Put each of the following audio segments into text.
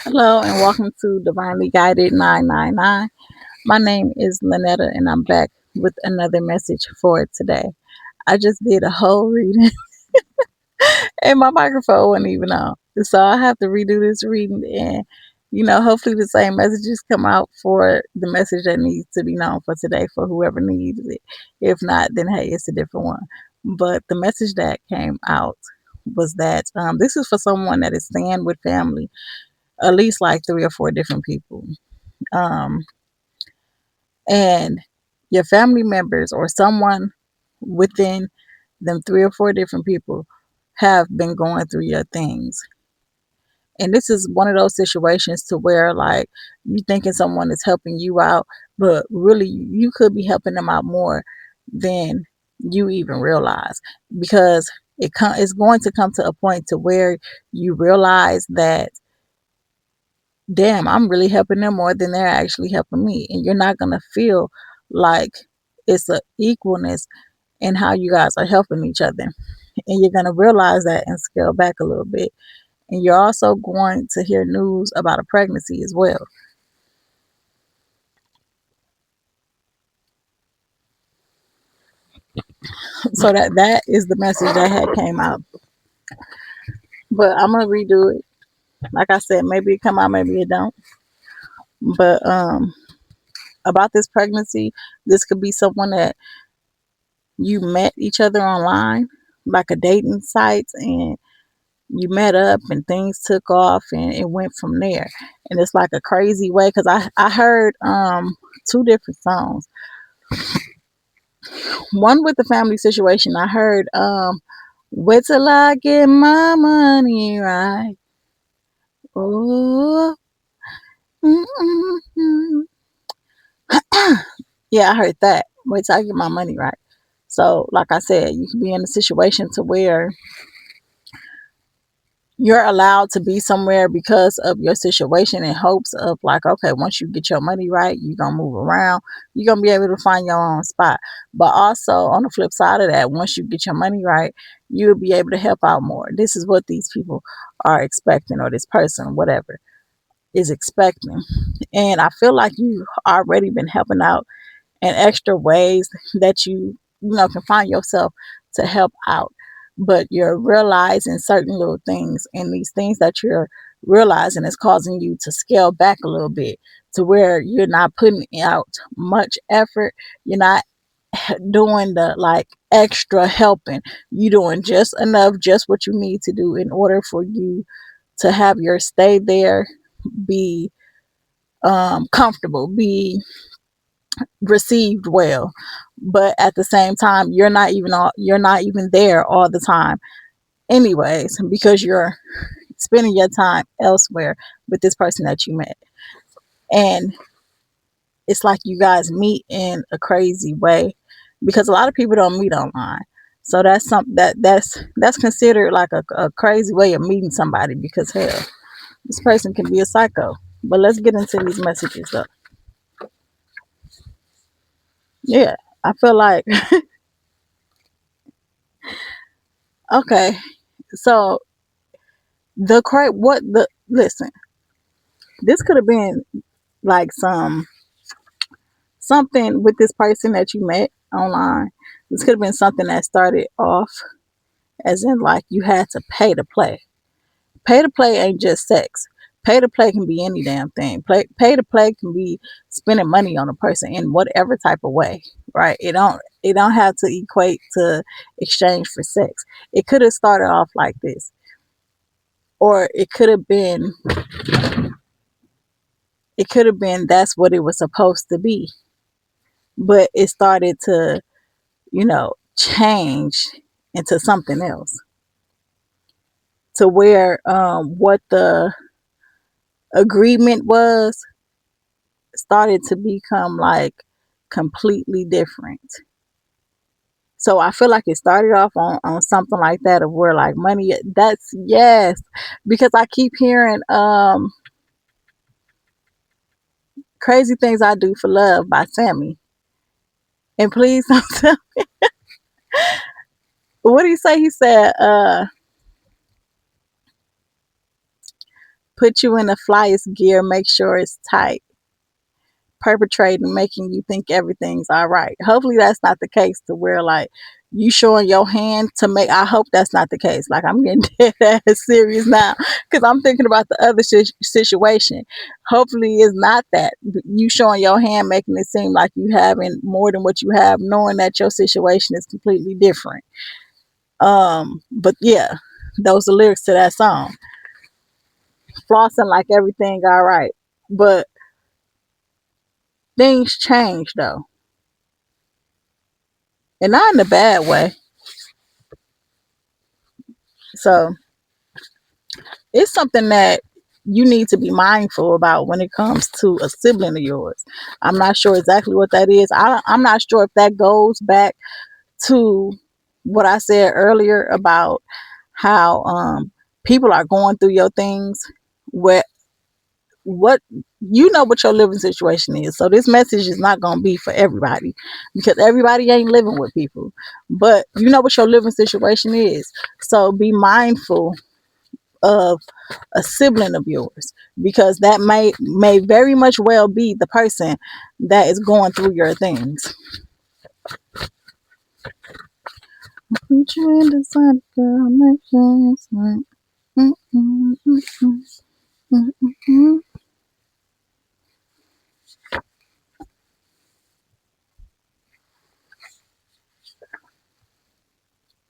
Hello and welcome to Divinely Guided 999. My name is Lynetta and I'm back with another message for today. I just did a whole reading and my microphone wasn't even on. So I have to redo this reading and hopefully the same messages come out for the message that needs to be known for today for whoever needs it. If not, then hey, it's a different one. But the message that came out was that this is for someone that is staying with family, at least like three or four different people. Um, and your family members or someone within them three or four different people have been going through your things. And this is one of those situations to where like you thinking someone is helping you out, but really you could be helping them out more than you even realize, because it's going to come to a point to where you realize that damn, I'm really helping them more than they're actually helping me. And you're not going to feel like it's a equalness in how you guys are helping each other. And you're going to realize that and scale back a little bit. And you're also going to hear news about a pregnancy as well. So that is the message that had came out. But I'm going to redo it. Like I said, maybe it come out, maybe it don't. But about this pregnancy, this could be someone that you met each other online, like a dating site, and you met up and things took off and it went from there. And it's like a crazy way because I heard two different songs. One with the family situation, I heard wait till I get my money right. Oh, mm-mm-mm. Yeah, I heard that. Wait till I get my money right. So, like I said, you can be in a situation to where you're allowed to be somewhere because of your situation in hopes of like, okay, once you get your money right, you're gonna move around, you're gonna be able to find your own spot. But also on the flip side of that, once you get your money right, you'll be able to help out more. This is what these people are expecting, or this person, whatever, is expecting. And I feel like you already been helping out and extra ways that you can find yourself to help out, but you're realizing certain little things, and these things that you're realizing is causing you to scale back a little bit to where you're not putting out much effort. You're not doing the like extra helping. You're doing just enough, just what you need to do in order for you to have your stay there be comfortable, be received well. But at the same time, you're not even there all the time anyways, because you're spending your time elsewhere with this person that you met. And it's like you guys meet in a crazy way, because a lot of people don't meet online. So that's something that's considered like a crazy way of meeting somebody, because hell, this person can be a psycho. But let's get into these messages though. Yeah, I feel like okay, so what the listen, this could have been like something with this person that you met online. This could have been something that started off as in like you had to pay to play. Pay to play ain't just sex. Pay to play can be any damn thing. Pay to play can be spending money on a person in whatever type of way, right? It don't have to equate to exchange for sex. It could have started off like this, or it could have been that's what it was supposed to be, but it started to change into something else, to where what the agreement was started to become like completely different. So I feel like it started off on something like that, of where like money, that's yes, because I keep hearing Crazy Things I Do for Love by Sammy. And please don't tell, what did he say? He said, put you in the flyest gear, make sure it's tight, perpetrating, making you think everything's all right. Hopefully that's not the case to where like you showing your hand to make. I hope that's not the case. Like I'm getting dead ass serious now because I'm thinking about the other situation. Hopefully it's not that you showing your hand, making it seem like you having more than what you have, knowing that your situation is completely different. But yeah, those are lyrics to that song. Flossing like everything all right, but things change though, and not in a bad way. So it's something that you need to be mindful about when it comes to a sibling of yours. I'm not sure exactly what that is. I'm not sure if that goes back to what I said earlier about how people are going through your things, where what you know what your living situation is. So this message is not going to be for everybody because everybody ain't living with people. But you know what your living situation is. So be mindful of a sibling of yours because that may very much well be the person that is going through your things. Put you in the sun, girl, make sure it's right. Mm, mm, mm, mm, mm, mm, mm.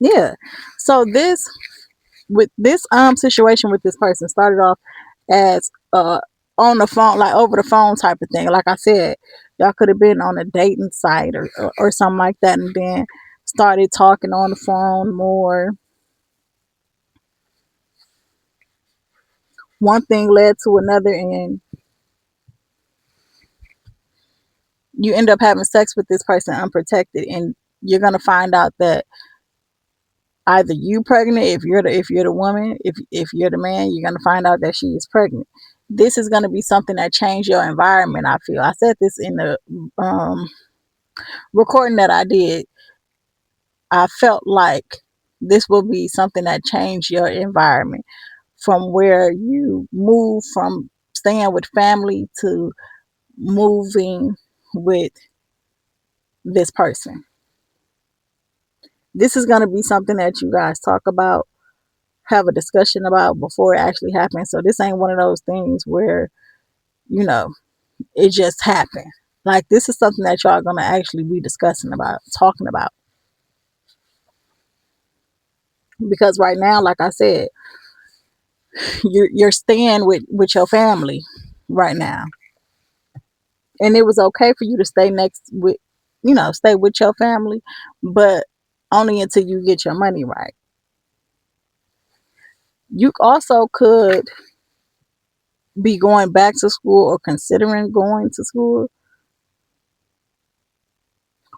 Yeah. So this with this situation with this person started off as on the phone, like over the phone type of thing. Like I said, y'all could have been on a dating site or something like that, and then started talking on the phone more. One thing led to another, and you end up having sex with this person unprotected, and you're gonna find out that either you pregnant if you're the woman, if you're the man, you're gonna find out that she is pregnant. This is gonna be something that changed your environment. I feel I said this in the um, recording that I did. I felt like this will be something that changed your environment from where you move from staying with family to moving with this person. This is going to be something that you guys talk about, have a discussion about before it actually happens. So this ain't one of those things where, you know, it just happened. Like this is something that y'all going to actually be discussing about, talking about. Because right now, like I said, you're staying with your family right now, and it was okay for you to stay next with, stay with your family, but only until you get your money right. You also could be going back to school or considering going to school,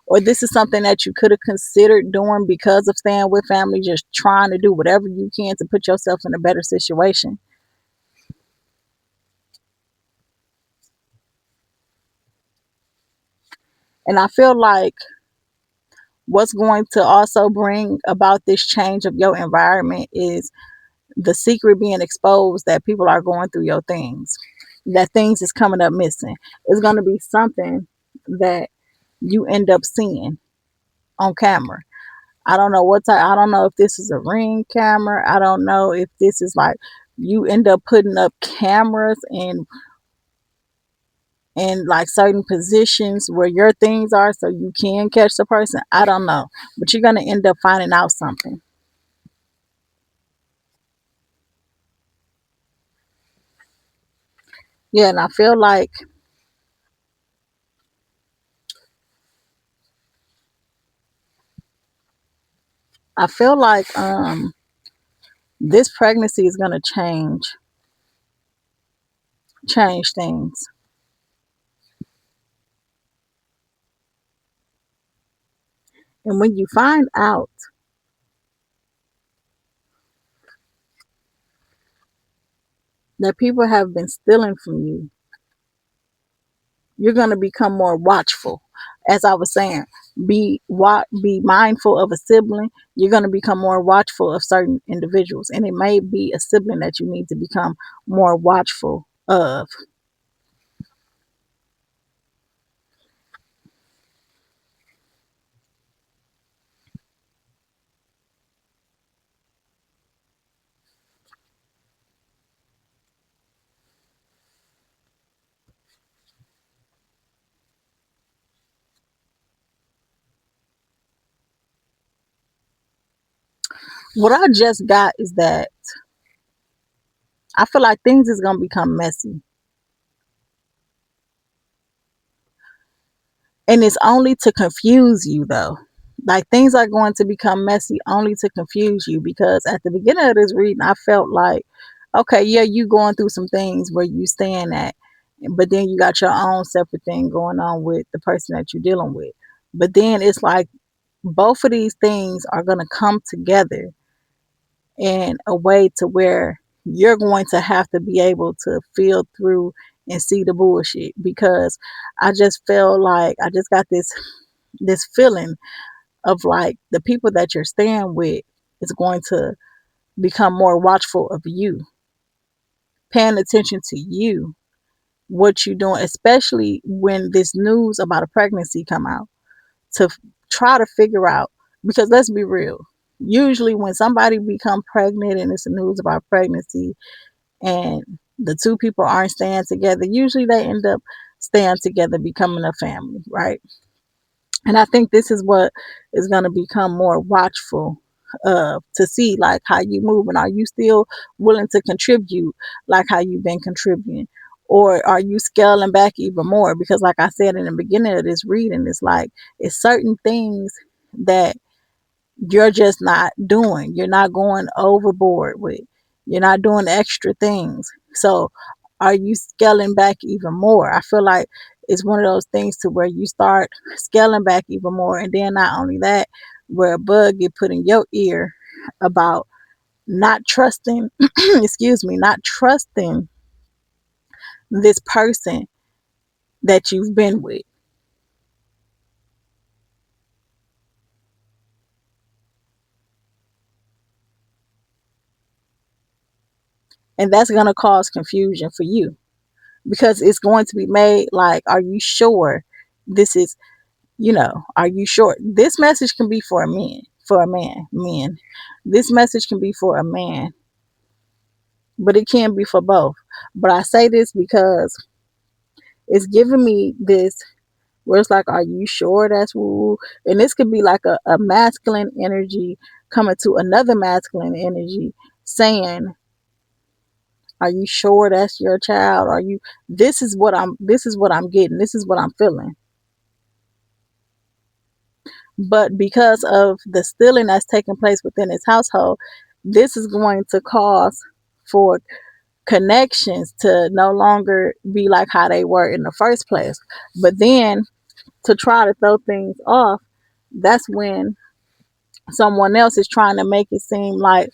or this is something that you could have considered doing because of staying with family, just trying to do whatever you can to put yourself in a better situation. And I feel like what's going to also bring about this change of your environment is the secret being exposed that people are going through your things, that things is coming up missing. It's going to be something that you end up seeing on camera. I don't know what type. I don't know if this is a ring camera. I don't know if this is like you end up putting up cameras in like certain positions where your things are so you can catch the person. I don't know, but you're gonna end up finding out something. Yeah, and I feel like this pregnancy is gonna change things. And when you find out that people have been stealing from you, you're going to become more watchful. As I was saying, be mindful of a sibling, you're going to become more watchful of certain individuals, and it may be a sibling that you need to become more watchful of. What I just got is that I feel like things is going to become messy, and it's only to confuse you though. Like, things are going to become messy only to confuse you, because at the beginning of this reading I felt like, okay, yeah, you going through some things where you stand at, but then you got your own separate thing going on with the person that you're dealing with. But then it's like both of these things are going to come together in a way to where you're going to have to be able to feel through and see the bullshit, because I just feel like I just got this feeling of like the people that you're staying with is going to become more watchful of you, paying attention to you, what you're doing, especially when this news about a pregnancy come out, to try to figure out, because let's be real, usually when somebody become pregnant and it's a news about pregnancy and the two people aren't staying together, usually they end up staying together, becoming a family, right? And I think this is what is going to become more watchful to see, like, how you move, and are you still willing to contribute like how you've been contributing, or are you scaling back even more? Because like I said in the beginning of this reading, it's like it's certain things that you're just not doing. You're not going overboard with. You're not doing extra things. So are you scaling back even more? I feel like it's one of those things to where you start scaling back even more. And then not only that, where a bug get put in your ear about not trusting, excuse me, not trusting this person that you've been with. And that's going to cause confusion for you, because it's going to be made like, are you sure this is, are you sure? This message can be for a man, men. This message can be for a man, but it can be for both. But I say this because it's giving me this where it's like, are you sure that's woo? And this could be like a masculine energy coming to another masculine energy saying, are you sure that's your child? Are you, this is what I'm getting. This is what I'm feeling. But because of the stealing that's taking place within his household, this is going to cause for connections to no longer be like how they were in the first place. But then to try to throw things off, that's when someone else is trying to make it seem like,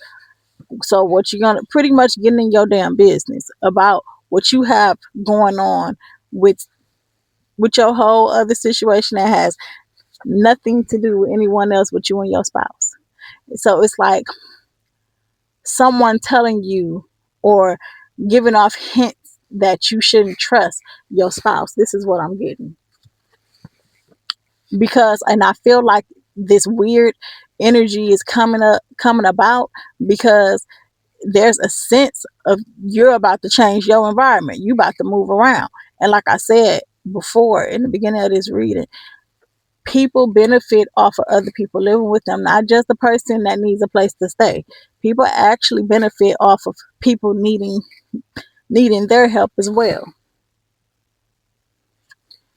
so what you're gonna pretty much getting in your damn business about what you have going on with your whole other situation that has nothing to do with anyone else but you and your spouse. So it's like someone telling you or giving off hints that you shouldn't trust your spouse. This is what I'm getting. Because, and I feel like this weird energy is coming about because there's a sense of you're about to change your environment. You about to move around. And like I said before in the beginning of this reading, people benefit off of other people living with them, not just the person that needs a place to stay. People actually benefit off of people needing their help as well.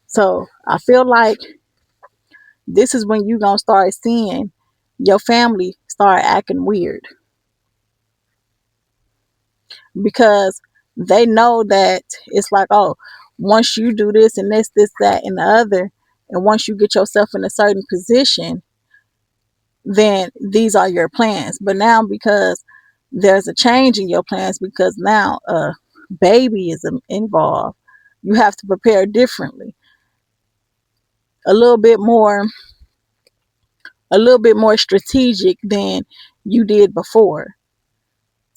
So I feel like this is when you're gonna start seeing your family start acting weird, because they know that it's like, oh, once you do this and this, that, and the other, and once you get yourself in a certain position, then these are your plans. But now, because there's a change in your plans, because now a baby is involved, you have to prepare differently, a little bit more a little bit more strategic than you did before,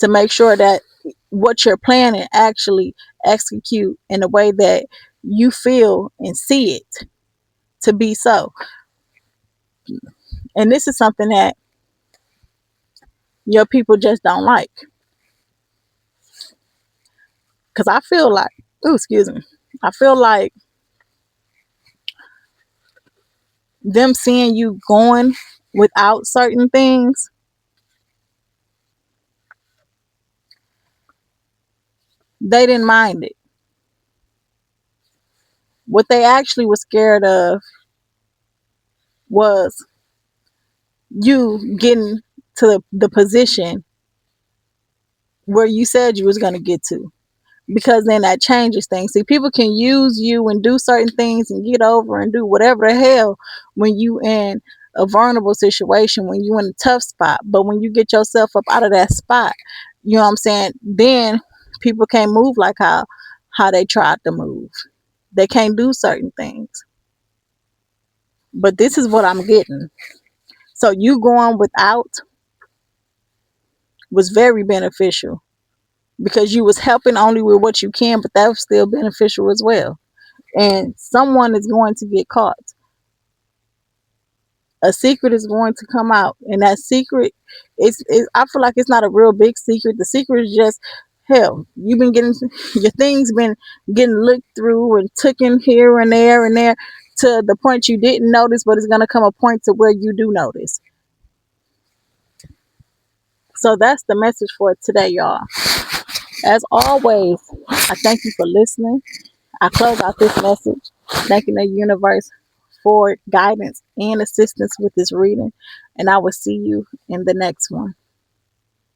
to make sure that what you're planning actually execute in a way that you feel and see it to be so. And this is something that your people just don't like. Because I feel like, oh, excuse me, I feel like them seeing you going without certain things, they didn't mind it. What they actually were scared of was you getting to the position where you said you was going to get to, because then that changes things. See, people can use you and do certain things and get over and do whatever the hell when you in a vulnerable situation, when you in a tough spot. But when you get yourself up out of that spot, you know what I'm saying, then people can't move like how they tried to move. They can't do certain things. But this is what I'm getting. So you going without was very beneficial, because you was helping only with what you can, but that was still beneficial as well. And someone is going to get caught. A secret is going to come out, and that secret is I feel like it's not a real big secret. The secret is just, hell, you've been getting your things been getting looked through and taken here and there and there, to the point you didn't notice, but it's going to come a point to where you do notice. So that's the message for today, y'all. As always, I thank you for listening. I close out this message thanking the universe for guidance and assistance with this reading, and I will see you in the next one.